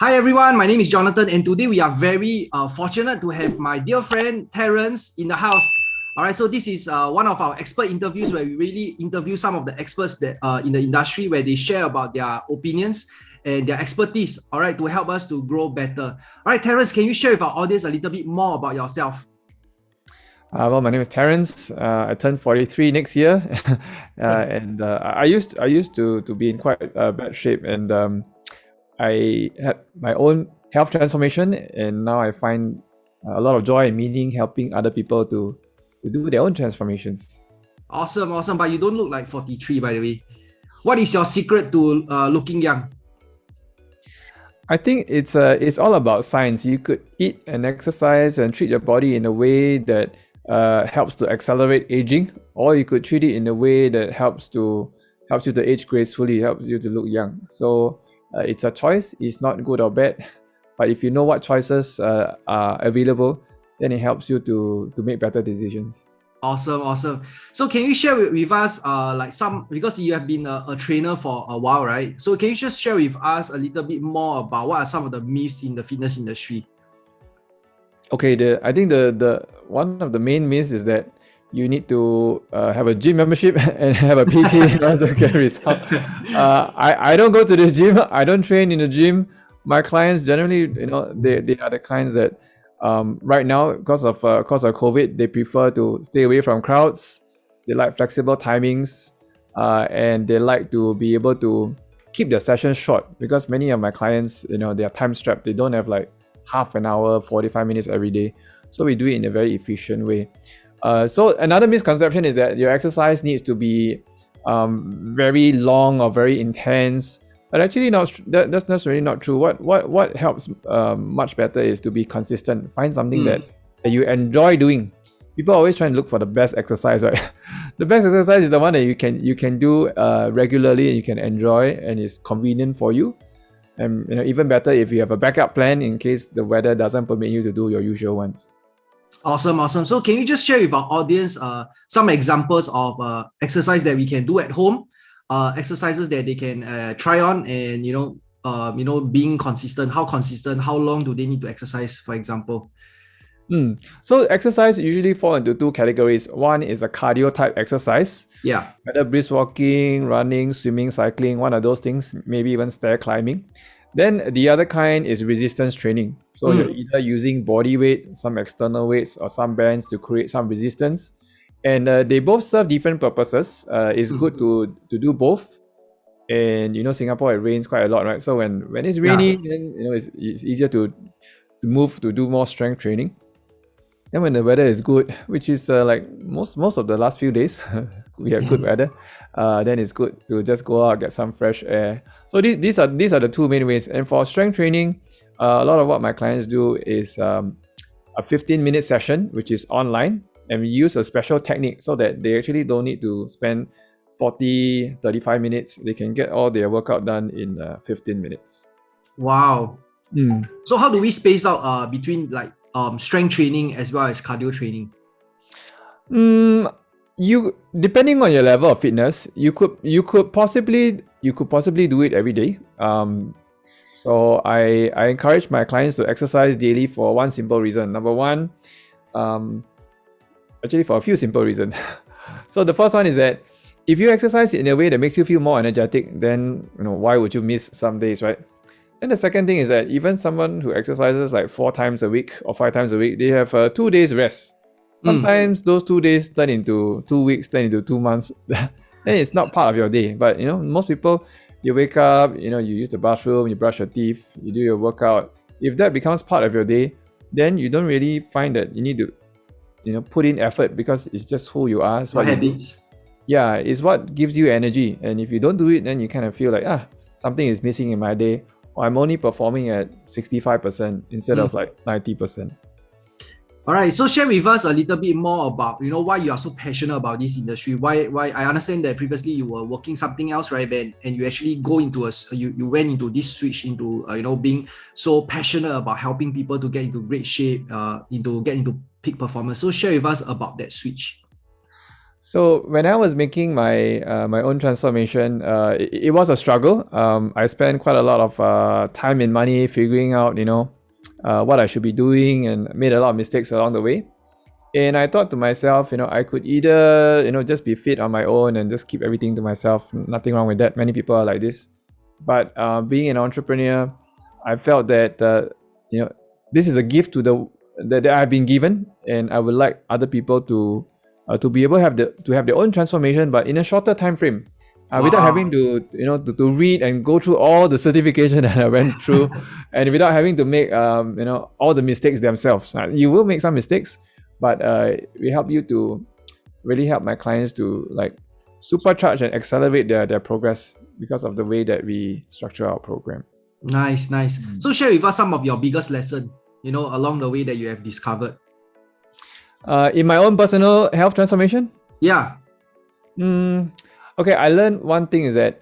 Hi everyone, my name is Jonathan, and today we are very fortunate to have my dear friend Terence in the house. All right, so this is one of our expert interviews where we really interview some of the experts that in the industry, where they share about their opinions and their expertise. All right, to help us to grow better. All right, Terence, can you share with our audience a little bit more about yourself? Well, my name is Terence. I turned 43 next year, and I used to be in quite bad shape, and I had my own health transformation, and now I find a lot of joy and meaning helping other people to do their own transformations. Awesome, awesome. But you don't look like 43, by the way. What is your secret to looking young? I think it's all about science. You could eat and exercise and treat your body in a way that helps to accelerate aging, or you could treat it in a way that helps you to age gracefully, helps you to look young. So it's a choice. It's not good or bad, but if you know what choices are available, then it helps you to make better decisions. Awesome, awesome. So can you share with us like some, because you have been a trainer for a while, right? So can you just share with us a little bit more about what are some of the myths in the fitness industry? Okay, I think the one of the main myths is that you need to have a gym membership and have a PT in order to get results. I don't go to the gym. I don't train in the gym. My clients generally, they are the clients that right now, because of COVID, they prefer to stay away from crowds. They like flexible timings, and they like to be able to keep their sessions short, because many of my clients, they are time strapped. They don't have like half an hour, 45 minutes every day. So we do it in a very efficient way. So another misconception is that your exercise needs to be very long or very intense. But actually, that's necessarily not true. What helps much better is to be consistent. Find something that you enjoy doing. People always try and look for the best exercise, right? The best exercise is the one that you can do regularly and you can enjoy and is convenient for you. And even better if you have a backup plan in case the weather doesn't permit you to do your usual ones. Awesome, awesome. So can you just share with our audience some examples of exercise that we can do at home, exercises that they can try on, and being consistent. How consistent? How long do they need to exercise, for example? So exercise usually fall into two categories. One is a cardio type exercise. Yeah. Whether brisk walking, running, swimming, cycling, one of those things, maybe even stair climbing. Then the other kind is resistance training. So you're either using body weight, some external weights, or some bands to create some resistance. And they both serve different purposes. It's good to do both. And Singapore, it rains quite a lot, right? So when it's rainy, then it's easier to move to do more strength training. And when the weather is good, which is like most of the last few days, we have good weather. Then it's good to just go out, get some fresh air. So these are the two main ways. And for strength training, a lot of what my clients do is a 15-minute session, which is online, and we use a special technique so that they actually don't need to spend 35 minutes. They can get all their workout done in 15 minutes. Wow. So how do we space out between like strength training as well as cardio training? You, depending on your level of fitness, you could possibly do it every day. So I encourage my clients to exercise daily for one simple reason. Number one, actually for a few simple reasons. So the first one is that if you exercise in a way that makes you feel more energetic, then why would you miss some days, right? And the second thing is that even someone who exercises like 4 times a week or 5 times a week, they have 2 days rest. Sometimes those 2 days turn into 2 weeks, turn into 2 months. Then it's not part of your day. But most people, you wake up, you use the bathroom, you brush your teeth, you do your workout. If that becomes part of your day, then you don't really find that you need to put in effort, because it's just who you are. It's what habits. Yeah, it's what gives you energy. And if you don't do it, then you kind of feel like something is missing in my day. I'm only performing at 65% instead of like 90%. All right, so share with us a little bit more about why you are so passionate about this industry. Why I understand that previously you were working something else, right, Ben? And you actually go into you went into this switch into being so passionate about helping people to get into great shape, get into peak performance. So share with us about that switch. So when I was making my my own transformation, it was a struggle. I spent quite a lot of time and money figuring out, what I should be doing, and made a lot of mistakes along the way. And I thought to myself, I could either, just be fit on my own and just keep everything to myself. Nothing wrong with that. Many people are like this. But being an entrepreneur, I felt that, this is a gift that I've been given, and I would like other people to be able to have their own transformation, but in a shorter time frame, without having Wow. to read and go through all the certification that I went through, and without having to make all the mistakes themselves. You will make some mistakes, but we help you to really help my clients to like supercharge and accelerate their progress because of the way that we structure our program. Nice, nice. So share with us some of your biggest lesson, along the way that you have discovered. In my own personal health transformation, Yeah. okay, I learned one thing is that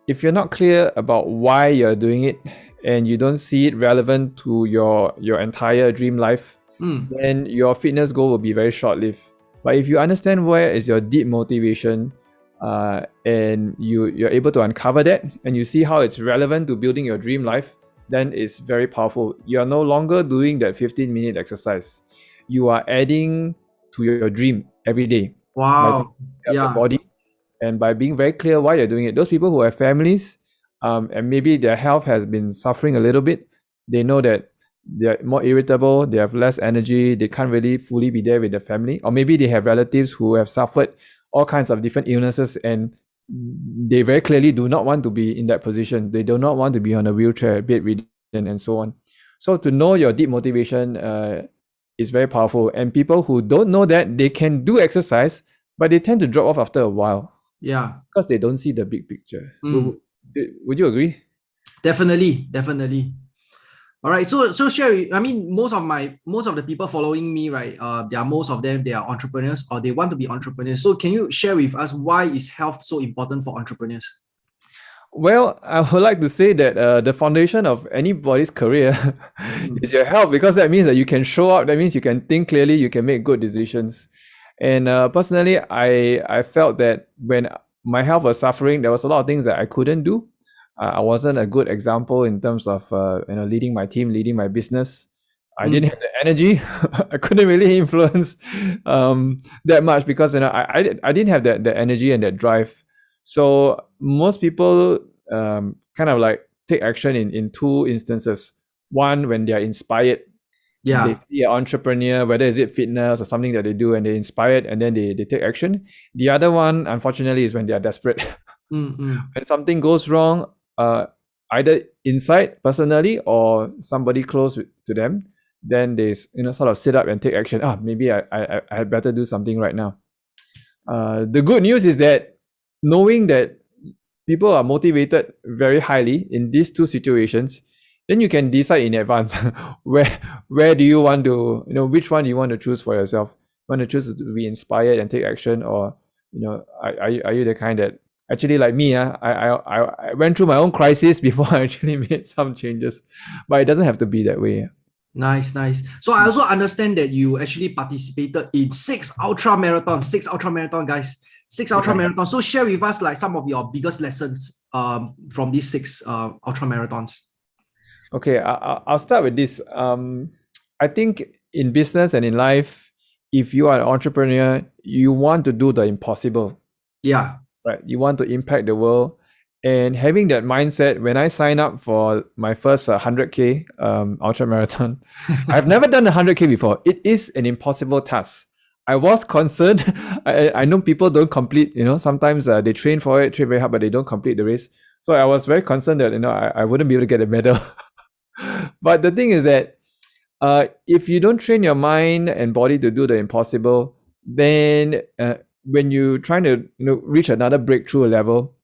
if you're not clear about why you're doing it and you don't see it relevant to your entire dream life, then your fitness goal will be very short-lived. But if you understand where is your deep motivation, and you're able to uncover that, and you see how it's relevant to building your dream life, then it's very powerful. You are no longer doing that 15-minute exercise. You are adding to your dream every day by Wow. taking care of your Yeah. body and by being very clear why you're doing it. Those people who have families, and maybe their health has been suffering a little bit, they know that they're more irritable, they have less energy, they can't really fully be there with their family, or maybe they have relatives who have suffered all kinds of different illnesses, and they very clearly do not want to be in that position. They do not want to be on a wheelchair, bedridden, and so on. So to know your deep motivation is very powerful. And people who don't know that, they can do exercise, but they tend to drop off after a while. Yeah. Because they don't see the big picture. Would you agree? Definitely, definitely. All right. So Sherry, I mean, most of the people following me, right? Most of them, they are entrepreneurs or they want to be entrepreneurs. So can you share with us why is health so important for entrepreneurs? Well, I would like to say that the foundation of anybody's career is your health, because that means that you can show up. That means you can think clearly, you can make good decisions. And personally, I felt that when my health was suffering, there was a lot of things that I couldn't do. I wasn't a good example in terms of leading my team, leading my business. I didn't have the energy. I couldn't really influence that much because I didn't have that energy and that drive. So most people kind of like take action in two instances. One, when they are inspired, they Yeah. see an entrepreneur, whether is it fitness or something that they do, and they're inspired, and then they take action. The other one, unfortunately, is when they are desperate. When something goes wrong, either inside personally or somebody close to them, then they sort of sit up and take action. Maybe I had better do something right now. The good news is that knowing that people are motivated very highly in these two situations, then you can decide in advance where do you want to, which one do you want to choose for yourself. You want to choose to be inspired and take action, or are you the kind that actually, like me, I went through my own crisis before I actually made some changes, but it doesn't have to be that way. Nice, nice. So I also understand that you actually participated in six ultra marathons, guys. Six ultra marathons. So share with us like some of your biggest lessons from these six ultra marathons. Okay, I'll start with this. I think in business and in life, if you are an entrepreneur, you want to do the impossible. Yeah. Right. You want to impact the world. And having that mindset, when I sign up for my first 100K ultra marathon, I've never done 100K before. It is an impossible task. I was concerned. I know people don't complete, sometimes they train for it, train very hard, but they don't complete the race. So I was very concerned that, I wouldn't be able to get a medal. But the thing is that if you don't train your mind and body to do the impossible, then when you're trying to reach another breakthrough level,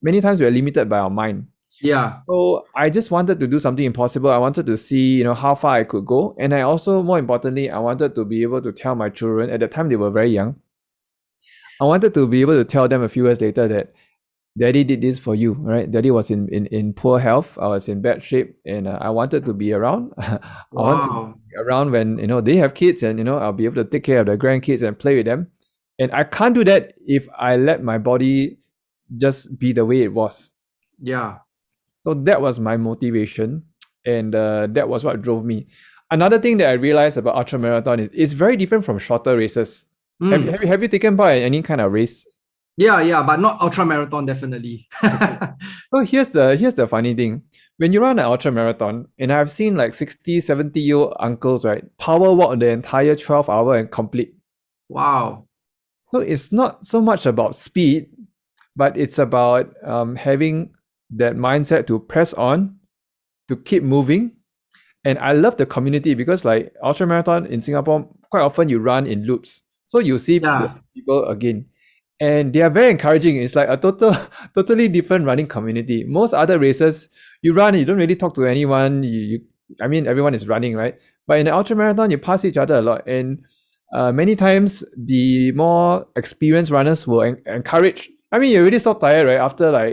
many times we are limited by our mind. Yeah. So I just wanted to do something impossible. I wanted to see, how far I could go. And I also, more importantly, I wanted to be able to tell my children, at that time they were very young, I wanted to be able to tell them a few years later that Daddy did this for you, right? Daddy was in poor health. I was in bad shape, and I wanted to be around. I want to be around when they have kids, and I'll be able to take care of their grandkids and play with them. And I can't do that if I let my body just be the way it was. Yeah. So that was my motivation, and that was what drove me. Another thing that I realized about ultra marathon is it's very different from shorter races. Have you taken part in any kind of race? Yeah, but not ultra marathon, definitely. Okay. So here's the funny thing. When you run an ultra marathon, and I've seen like 60, 70-year-old uncles, right, power walk the entire 12 hour and complete. Wow. So it's not so much about speed, but it's about having that mindset to press on, to keep moving. And I love the community because like ultra marathon in Singapore, quite often you run in loops. So you see the Yeah. people again. And they are very encouraging. It's like a totally different running community. Most other races, you run, you don't really talk to anyone. I mean, everyone is running, right? But in the ultra marathon, you pass each other a lot. And many times, the more experienced runners will encourage. I mean, you're already so tired, right? After like,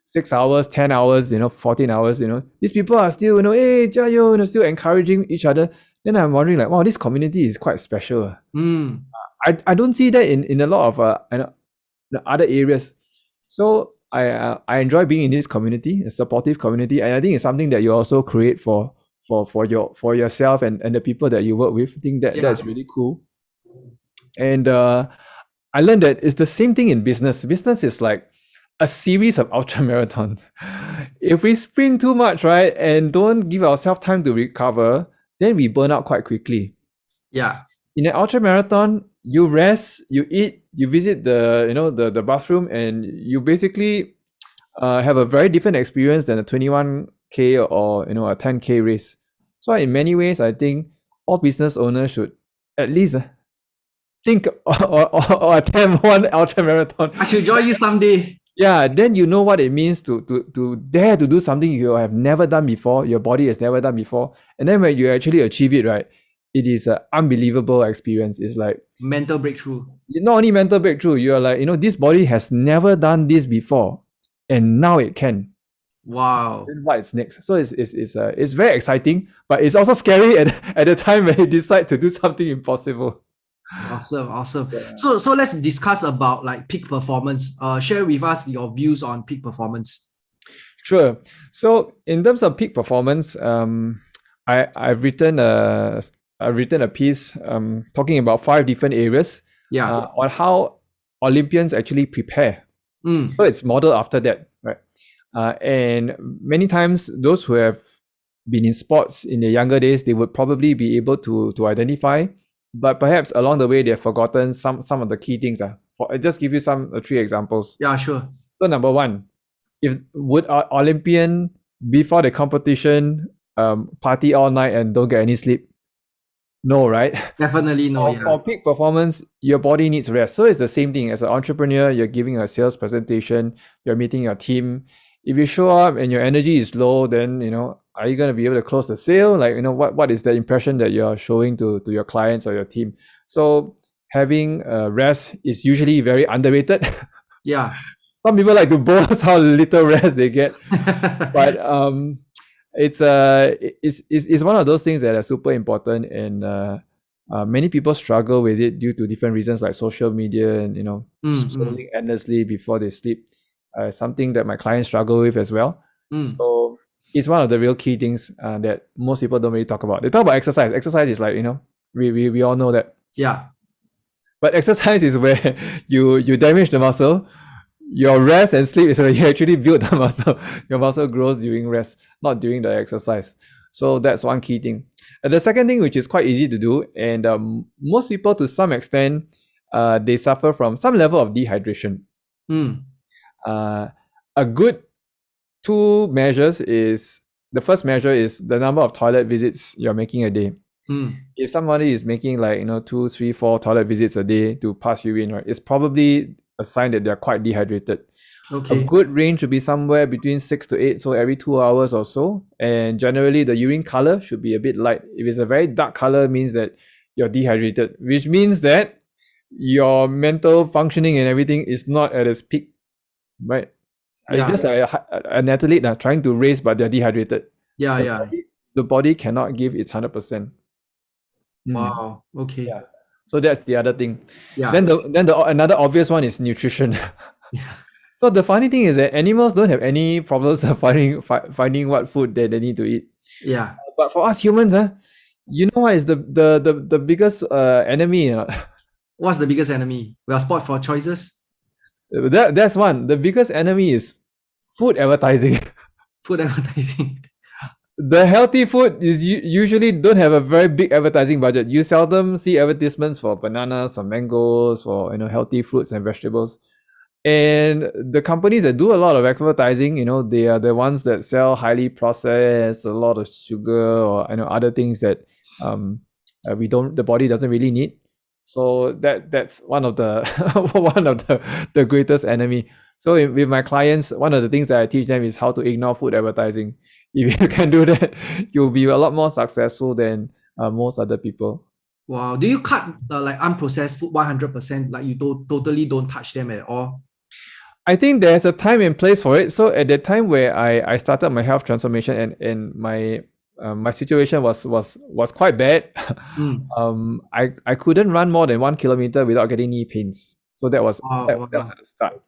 6 hours, 10 hours, 14 hours, these people are still, hey, jayo, still encouraging each other. Then I'm wondering like, wow, this community is quite special. I don't see that in a lot of the other areas. So I enjoy being in this community, a supportive community, and I think it's something that you also create for yourself and the people that you work with. I think that's really cool. And I learned that it's the same thing in business. Business is like a series of ultra marathon. If we sprint too much, right, and don't give ourselves time to recover, then we burn out quite quickly. Yeah. In an ultra marathon, you rest, you eat, you visit the bathroom, and you basically have a very different experience than a 21K or a 10K race. So in many ways, I think all business owners should at least think or attempt one ultra marathon. I should join you someday. Yeah, then you know what it means to dare to do something you have never done before, your body has never done before. And then when you actually achieve it, right, it is an unbelievable experience. It's like mental breakthrough. Not only mental breakthrough, you're like, this body has never done this before, and now it can. Wow. Then what is next? So it's very exciting, but it's also scary at the time when you decide to do something impossible. Awesome. Yeah. So let's discuss about like peak performance. Share with us your views on peak performance. Sure. So in terms of peak performance, I've written a piece talking about 5 different areas on how Olympians actually prepare. So it's modeled after that, right? And many times those who have been in sports in their younger days, they would probably be able to identify, but perhaps along the way they have forgotten some of the key things. I just give you 3 examples. Yeah, sure. So number 1, would an Olympian before the competition party all night and don't get any sleep? No, right? Definitely no. For peak performance, your body needs rest. So it's the same thing. As an entrepreneur, you're giving a sales presentation, you're meeting your team. If you show up and your energy is low, then are you going to be able to close the sale? Like, what is the impression that you're showing to your clients or your team? So having rest is usually very underrated. Yeah. Some people like to boast how little rest they get, but it's one of those things that are super important, and many people struggle with it due to different reasons like social media and scrolling endlessly before they sleep. Something that my clients struggle with as well. So it's one of the real key things that most people don't really talk about. They talk about exercise. Exercise is like we all know that. Yeah. But exercise is where you damage the muscle. Your rest and sleep is where you actually build the muscle. Your muscle grows during rest, not during the exercise. So that's one key thing. And the second thing, which is quite easy to do, and most people to some extent, they suffer from some level of dehydration. A good 2 measures is, the first measure is the number of toilet visits you're making a day. If somebody is making like 2, 3, 4 toilet visits a day to pass urine, right, it's probably a sign that they're quite dehydrated. Okay. A good range should be somewhere between 6 to 8, so every 2 hours or so. And generally the urine color should be a bit light. If it's a very dark color, it means that you're dehydrated, which means that your mental functioning and everything is not at its peak, right? It's just like an athlete trying to race, but they're dehydrated. The body cannot give its 100%. Wow. Okay. Yeah. So that's the other thing. Yeah. Then the another obvious one is nutrition. Yeah. So the funny thing is that animals don't have any problems of finding what food that they need to eat. Yeah. But for us humans, you know what is the biggest enemy? You know? What's the biggest enemy? We are spot for choices. That's one. The biggest enemy is food advertising. Food advertising. The healthy food is usually don't have a very big advertising budget. You seldom see advertisements for bananas or mangoes or healthy fruits and vegetables. And the companies that do a lot of advertising, they are the ones that sell highly processed, a lot of sugar or other things that the body doesn't really need. So that's one of the one of the greatest enemy. So with my clients, one of the things that I teach them is how to ignore food advertising. If you can do that, you'll be a lot more successful than most other people. Wow. Do you cut like unprocessed food 100%? Like you totally don't touch them at all? I think there's a time and place for it. So at the time where I started my health transformation and my situation was quite bad. I couldn't run more than 1 kilometer without getting knee pains. So that was at the start.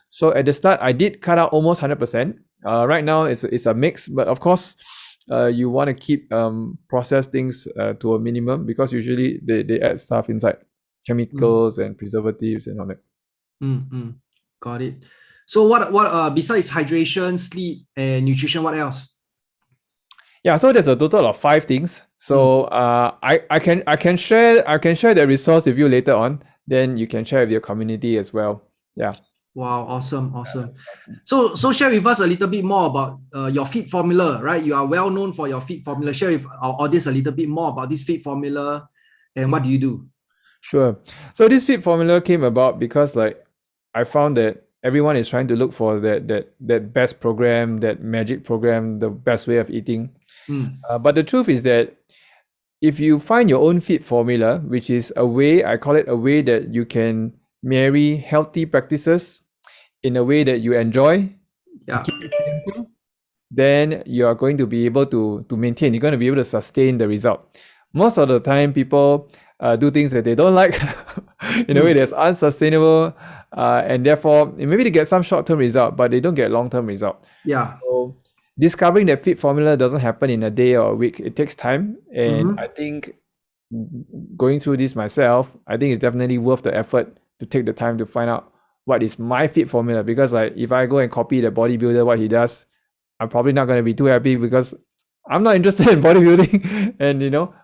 So at the start, I did cut out almost 100%. Right now, it's a mix, but of course, you want to keep processed things to a minimum because usually they add stuff inside, chemicals and preservatives and all that. Got it. So what besides hydration, sleep, and nutrition, what else? Yeah, so there's a total of 5 things. So I can share the resource with you later on. Then you can share with your community as well. Yeah. Wow, awesome. So share with us a little bit more about your fit formula, right? You are well known for your fit formula. Share with our audience a little bit more about this fit formula and what do you do? Sure. So this fit formula came about because I found that everyone is trying to look for that best program, that magic program, the best way of eating. But the truth is that if you find your own fit formula, which is a way, I call it a way that you can marry healthy practices in a way that you enjoy, then you are going to be able to maintain. You're going to be able to sustain the result. Most of the time, people do things that they don't like in a way that's unsustainable, and therefore maybe they get some short-term result, but they don't get long-term result. Yeah. So discovering that fit formula doesn't happen in a day or a week. It takes time, and I think going through this myself, I think it's definitely worth the effort to take the time to find out what is my fit formula. Because if I go and copy the bodybuilder what he does, I'm probably not going to be too happy because I'm not interested in bodybuilding, and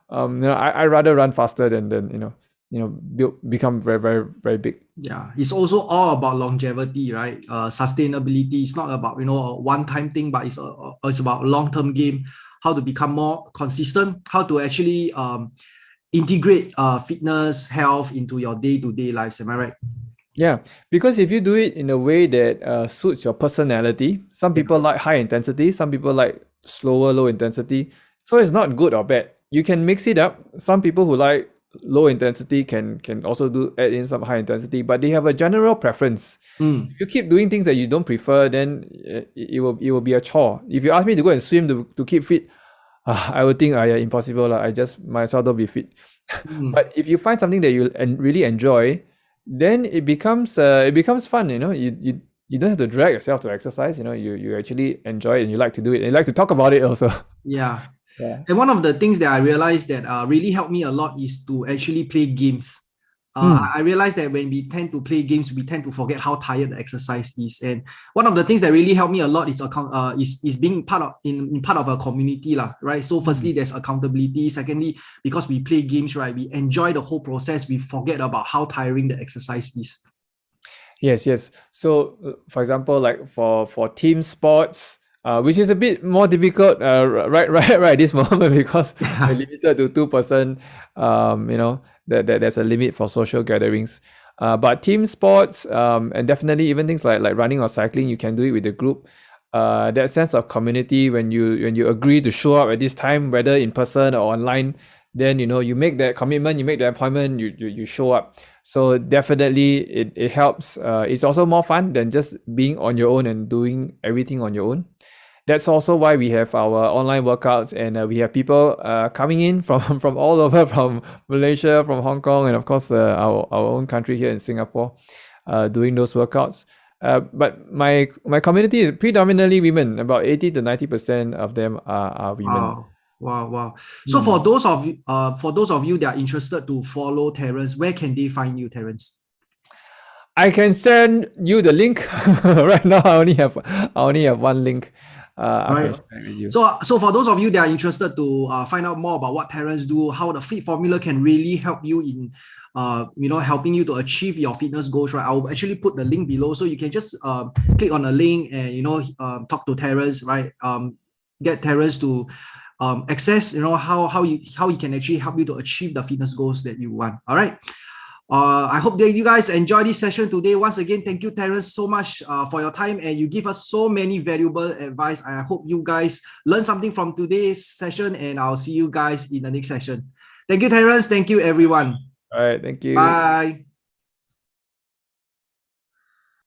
I rather run faster than become very, very, very big. Yeah, it's also all about longevity, right? Sustainability. It's not about a one-time thing, but it's about long-term game. How to become more consistent. How to actually integrate fitness, health into your day-to-day lives. Am I right? Yeah, because if you do it in a way that suits your personality, some people like high intensity, some people like slower, low intensity. So it's not good or bad. You can mix it up. Some people who like low intensity can also add in some high intensity, but they have a general preference. If you keep doing things that you don't prefer, then it will be a chore. If you ask me to go and swim to keep fit, I would think impossible. I just might as well don't be fit. But if you find something that you really enjoy, then it becomes fun. You don't have to drag yourself to exercise. You actually enjoy it and you like to do it and you like to talk about it also. Yeah. And one of the things that I realized that really helped me a lot is to actually play games. I realized that when we tend to play games, we tend to forget how tired the exercise is. And one of the things that really helped me a lot is being part of a community, right? So firstly, there's accountability. Secondly, because we play games, right, we enjoy the whole process. We forget about how tiring the exercise is. Yes. So, for example, like for team sports, which is a bit more difficult right this moment because we're limited to 2%. That there's a limit for social gatherings. But team sports, and definitely even things like running or cycling, you can do it with a group. That sense of community when you agree to show up at this time, whether in person or online, then you make that commitment, you make the appointment, you show up. So definitely it helps. It's also more fun than just being on your own and doing everything on your own. that's also why we have our online workouts, and we have people coming in from all over, from Malaysia, from Hong Kong, and of course our own country here in Singapore, doing those workouts. But my community is predominantly women. About 80 to 90% of them are women. Wow. So for those of you that are interested to follow Terence, where can they find you, Terence? I can send you the link. Right now, I only have one link. Right. So for those of you that are interested to find out more about what Terence do, how the fit formula can really help you in helping you to achieve your fitness goals, right? I'll actually put the link below, so you can just click on the link and talk to Terence, right? Get Terence to access how he can actually help you to achieve the fitness goals that you want. All right. I hope that you guys enjoy this session today. Once again, thank you, Terence, so much for your time, and you give us so many valuable advice. I hope you guys learn something from today's session, and I'll see you guys in the next session. Thank you, Terence. Thank you, everyone. All right. Thank you. Bye.